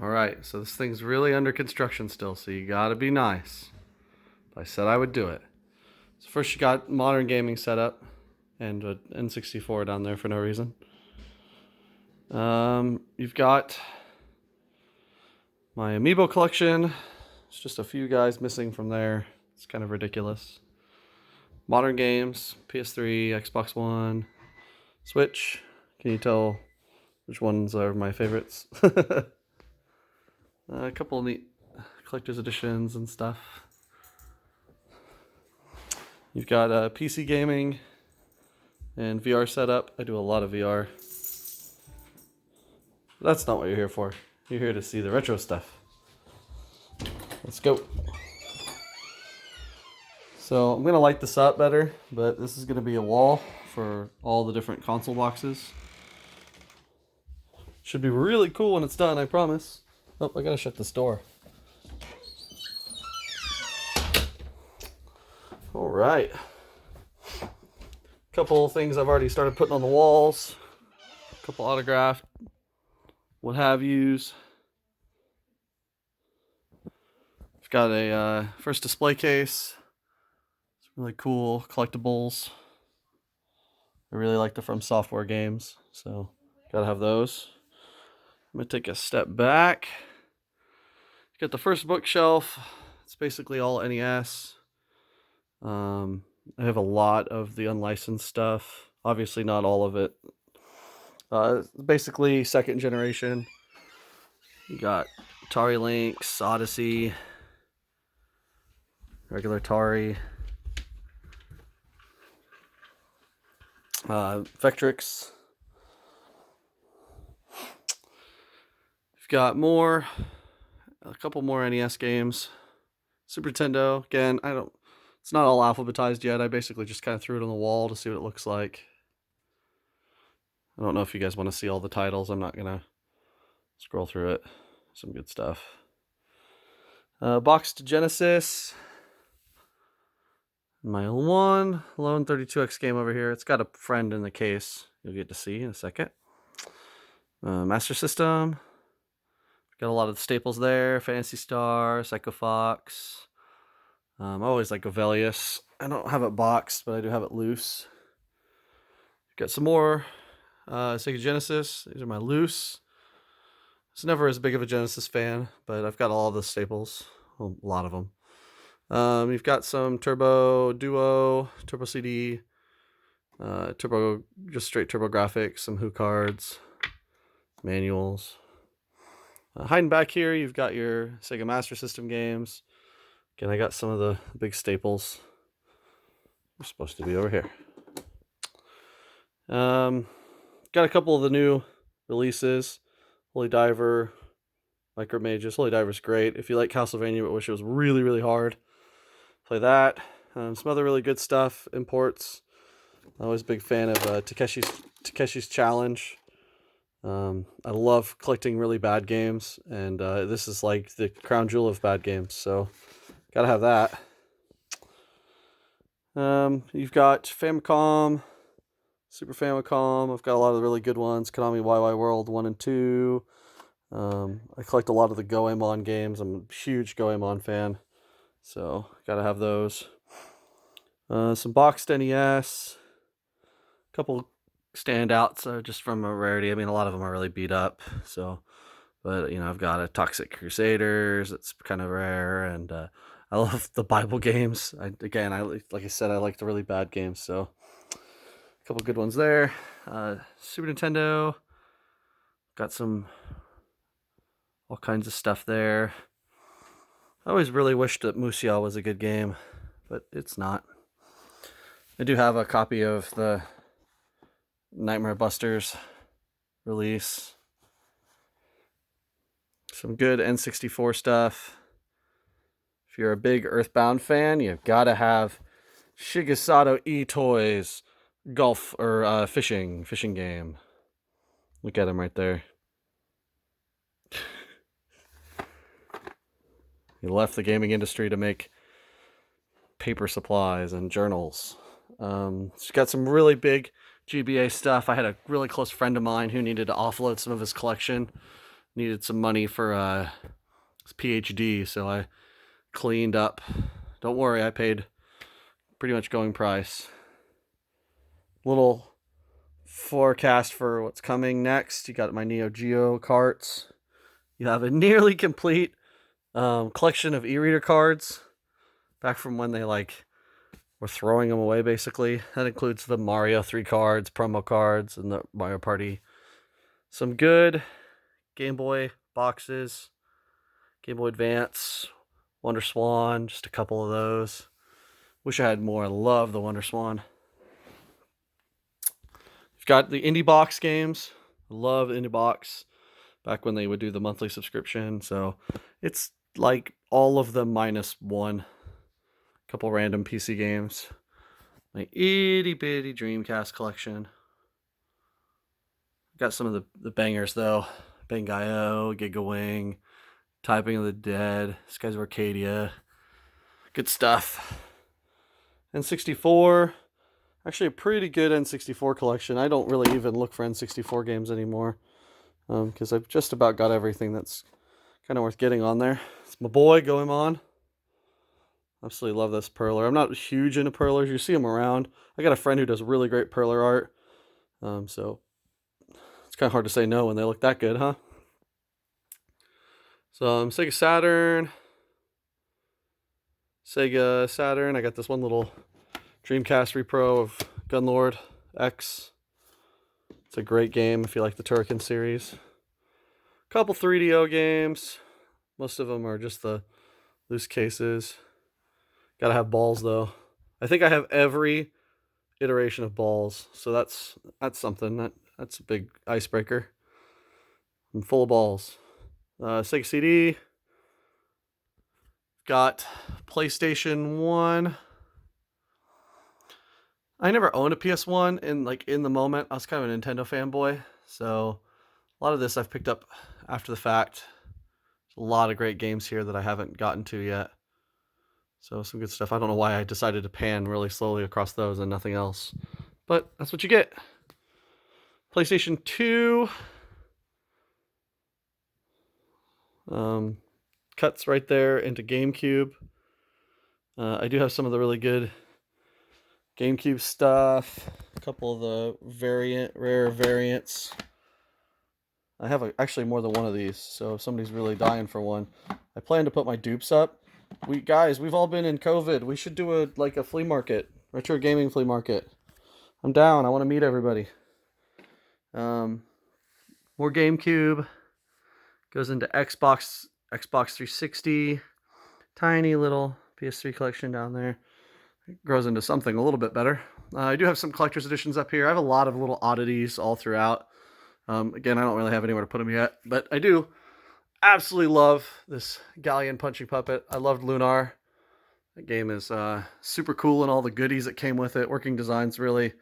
Alright, so this thing's really under construction still, so you gotta be nice. But I said I would do it. So first you got modern gaming setup and an N64 down there for no reason. You've got my amiibo collection. It's just a few guys missing from there. It's kind of ridiculous. Modern games, PS3, Xbox One, Switch. Can you tell which ones are my favorites? A couple of neat collector's editions and stuff. You've got PC gaming and VR setup. I do a lot of VR. That's not what you're here for. You're here to see the retro stuff. Let's go. So I'm going to light this up better, but this is going to be a wall for all the different console boxes. Should be really cool when it's done, I promise. Oh, I gotta shut this door. All right. Couple things I've already started putting on the walls. A couple autographed, what have yous. I've got a first display case. It's really cool collectibles. I really like the From Software games, so gotta have those. I'm gonna take a step back. Got the first bookshelf. It's basically all NES. I have a lot of the unlicensed stuff. Obviously, not all of it. Basically, second generation. You got Atari Lynx, Odyssey, regular Atari, Vectrix. You've got more. A couple more NES games. Super Nintendo, again, it's not all alphabetized yet. I basically just kind of threw it on the wall to see what it looks like. I don't know if you guys want to see all the titles. I'm not going to scroll through it. Some good stuff. Boxed Genesis. My one lone 32X game over here. It's got a friend in the case you'll get to see in a second. Master System. Got a lot of the staples there. Phantasy Star, Psycho Fox. I always like Ovelius. I don't have it boxed, but I do have it loose. Got some more Sega Genesis. These are my loose. I was never as big of a Genesis fan, but I've got all the staples. Well, a lot of them. You've got some Turbo Duo, Turbo CD, Turbo, just straight Turbo Graphics, some Who cards, manuals. Hiding back here, you've got your Sega Master System games. Again, I got some of the big staples. They're supposed to be over here. Got a couple of the new releases. Holy Diver, Micro Mages. Holy Diver's great. If you like Castlevania but wish it was really, really hard, play that. Some other really good stuff. Imports. I'm always a big fan of Takeshi's Challenge. I love collecting really bad games, and this is like the crown jewel of bad games, so gotta have that. You've got Famicom, Super Famicom. I've got a lot of the really good ones. Konami YY World 1 and 2. I collect a lot of the Goemon games. I'm a huge Goemon fan, so gotta have those. Some boxed NES. A couple standouts just from a rarity. I mean, a lot of them are really beat up, so, but I've got a Toxic Crusaders. It's kind of rare, and I love the Bible games. Like I said, I like the really bad games, so a couple good ones there. Super Nintendo, got all kinds of stuff there. I always really wished that Musou was a good game, but it's not. I do have a copy of the Nightmare Busters release. Some good N64 stuff. If you're a big Earthbound fan, you've got to have Shigesato E-Toys golf or fishing game. Look at him right there. He left the gaming industry to make paper supplies and journals. She's got some really big GBA stuff. I had a really close friend of mine who needed to offload some of his collection. needed some money for his PhD, so I cleaned up. Don't worry, I paid pretty much going price. Little forecast for what's coming next. You got my Neo Geo carts. You have a nearly complete collection of e-reader cards back from when they were throwing them away, basically. That includes the Mario 3 cards, promo cards, and the Mario Party. Some good Game Boy boxes, Game Boy Advance, Wonder Swan, just a couple of those. Wish I had more. I love the Wonder Swan. You've got the Indie Box games. I love Indie Box back when they would do the monthly subscription. So it's like all of them minus one. Couple random PC games. My itty bitty Dreamcast collection. Got some of the bangers though. Bangai-O, Gigawing, Typing of the Dead, Skies of Arcadia. Good stuff. N64. Actually, a pretty good N64 collection. I don't really even look for N64 games anymore, because I've just about got everything that's kind of worth getting on there. It's my boy, Goemon. Absolutely love this perler. I'm not huge into perlers. You see them around. I got a friend who does really great perler art, so it's kind of hard to say no when they look that good, huh? So Sega Saturn. I got this one little Dreamcast repro of Gunlord X. It's a great game if you like the Turrican series. A couple 3DO games. Most of them are just the loose cases. Gotta have balls though. I think I have every iteration of balls, so that's something. That's a big icebreaker. I'm full of balls. Sega CD. Got PlayStation 1. I never owned a PS1 in the moment. I was kind of a Nintendo fanboy, so a lot of this I've picked up after the fact. There's a lot of great games here that I haven't gotten to yet. So some good stuff. I don't know why I decided to pan really slowly across those and nothing else, but that's what you get. PlayStation 2. Cuts right there into GameCube. I do have some of the really good GameCube stuff. A couple of the rare variants. I have actually more than one of these, so if somebody's really dying for one, I plan to put my dupes up. We've all been in COVID. We should do a flea market, retro gaming flea market. I'm down. I want to meet everybody. More GameCube. Goes into Xbox 360. Tiny little PS3 collection down there. It grows into something a little bit better. I do have some collector's editions up here. I have a lot of little oddities all throughout. Again, I don't really have anywhere to put them yet, but I do absolutely love this Galleon punching puppet. I loved Lunar. That game is super cool and all the goodies that came with it. Working designs really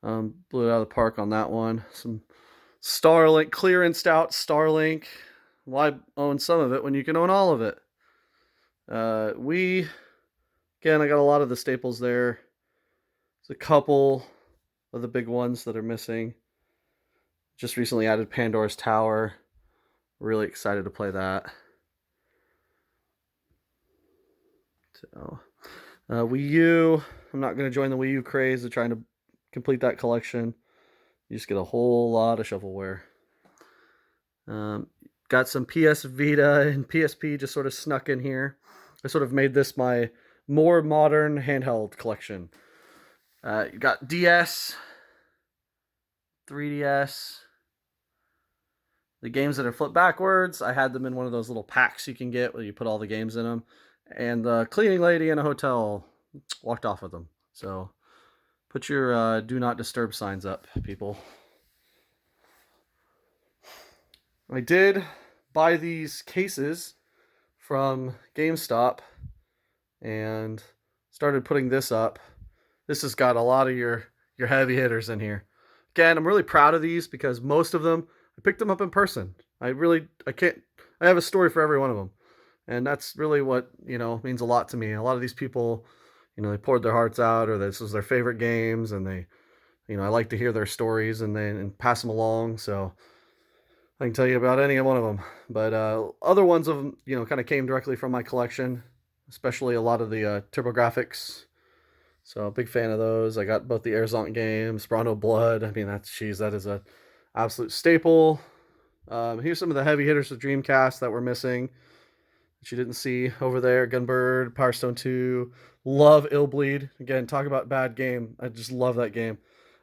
blew it out of the park on that one. Some Starlink, clear and stout Starlink. Why own some of it when you can own all of it? Again, I got a lot of the staples there. There's a couple of the big ones that are missing. Just recently added Pandora's Tower. Really excited to play that. So, Wii U. I'm not going to join the Wii U craze of trying to complete that collection. You just get a whole lot of shovelware. Got some PS Vita and PSP just sort of snuck in here. I sort of made this my more modern handheld collection. You got DS, 3DS. The games that are flipped backwards, I had them in one of those little packs you can get where you put all the games in them. And the cleaning lady in a hotel walked off with them. So put your do not disturb signs up, people. I did buy these cases from GameStop and started putting this up. This has got a lot of your heavy hitters in here. Again, I'm really proud of these because most of them, I picked them up in person. I have a story for every one of them. And that's really what, means a lot to me. A lot of these people, they poured their hearts out, or this was their favorite games, and they, I like to hear their stories and pass them along. So I can tell you about any one of them. But other ones of them, kind of came directly from my collection, especially a lot of the TurboGrafx. So big fan of those. I got both the Airzont games, Bronto Blood. I mean, that is a absolute staple. Here's some of the heavy hitters of Dreamcast that we're missing that you didn't see over there. Gunbird, Power Stone 2. Love Illbleed. Again, talk about bad game. I just love that game.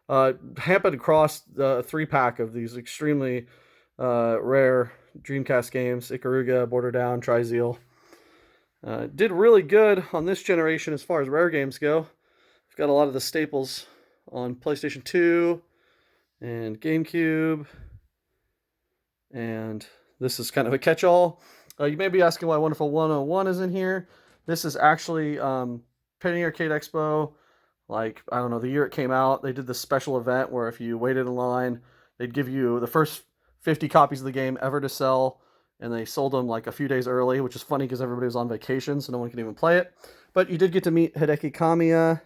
Happened across the 3-pack of these extremely rare Dreamcast games. Ikaruga, Border Down, Trizeal. Did really good on this generation as far as rare games go. I've got a lot of the staples on PlayStation 2 and GameCube. And this is kind of a catch-all. You may be asking why Wonderful 101 is in here. This is actually Penny Arcade Expo. Like, I don't know, the year it came out, they did this special event where if you waited in line, they'd give you the first 50 copies of the game ever to sell, and they sold them like a few days early, which is funny because everybody was on vacation, so no one could even play it. But you did get to meet Hideki Kamiya.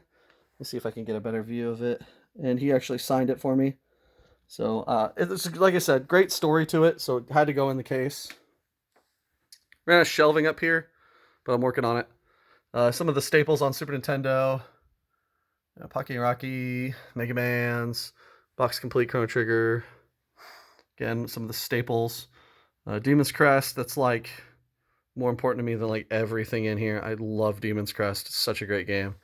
Let's see if I can get a better view of it. And he actually signed it for me. So, it's, like I said, great story to it, so it had to go in the case. Ran out of shelving up here, but I'm working on it. Some of the staples on Super Nintendo. Pocky Rocky, Mega Man's, Box Complete, Chrono Trigger. Again, some of the staples. Demon's Crest, that's like more important to me than like everything in here. I love Demon's Crest. It's such a great game.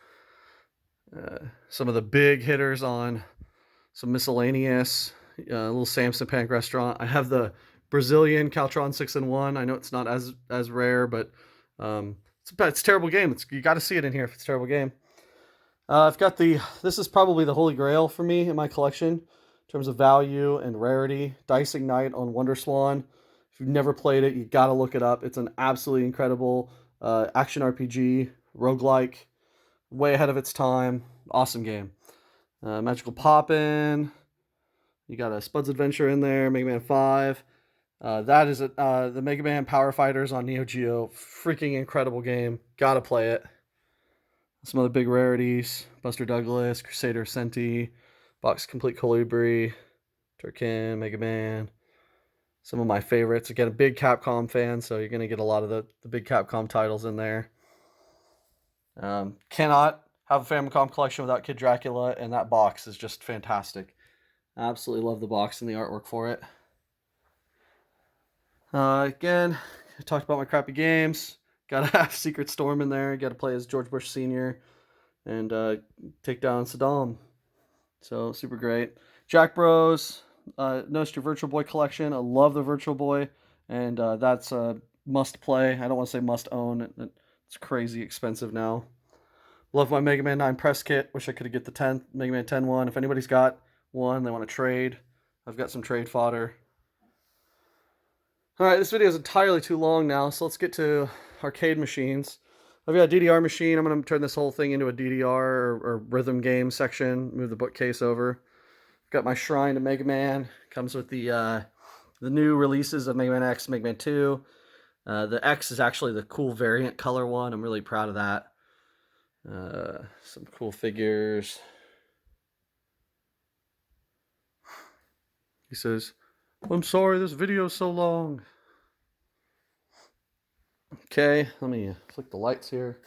Some of the big hitters on some miscellaneous. Little Samson Panic Restaurant. I have the Brazilian Caltron 6-in-1. I know it's not as rare, but it's a terrible game. You got to see it in here if it's a terrible game. I've got this is probably the holy grail for me in my collection in terms of value and rarity. Dice Ignite on WonderSwan. If you've never played it, you got to look it up. It's an absolutely incredible action RPG, roguelike, way ahead of its time. Awesome game. Magical Poppin'. You got a Spud's Adventure in there, Mega Man 5. That is the Mega Man Power Fighters on Neo Geo. Freaking incredible game. Gotta play it. Some other big rarities. Buster Douglas, Crusader Senti, Box Complete Colibri, Turkin, Mega Man. Some of my favorites. Again, a big Capcom fan, so you're going to get a lot of the big Capcom titles in there. Cannot have a Famicom collection without Kid Dracula, and that box is just fantastic. I absolutely love the box and the artwork for it. Again, I talked about my crappy games. Gotta have Secret Storm in there. Gotta play as George Bush Sr. and take down Saddam. So, super great. Jack Bros. Noticed your Virtual Boy collection. I love the Virtual Boy. And that's a must play. I don't want to say must own. It's crazy expensive now. Love my Mega Man 9 press kit. Wish I could get the Mega Man 10 one. If anybody's got one they want to trade, I've got some trade fodder. Alright, this video is entirely too long now, so let's get to arcade machines. I've got a DDR machine. I'm going to turn this whole thing into a DDR or rhythm game section. Move the bookcase over. Got my Shrine to Mega Man. Comes with the new releases of Mega Man X, Mega Man 2. The X is actually the cool variant color one. I'm really proud of that. Some cool figures. He says, I'm sorry this video is so long. Okay, let me flick the lights here.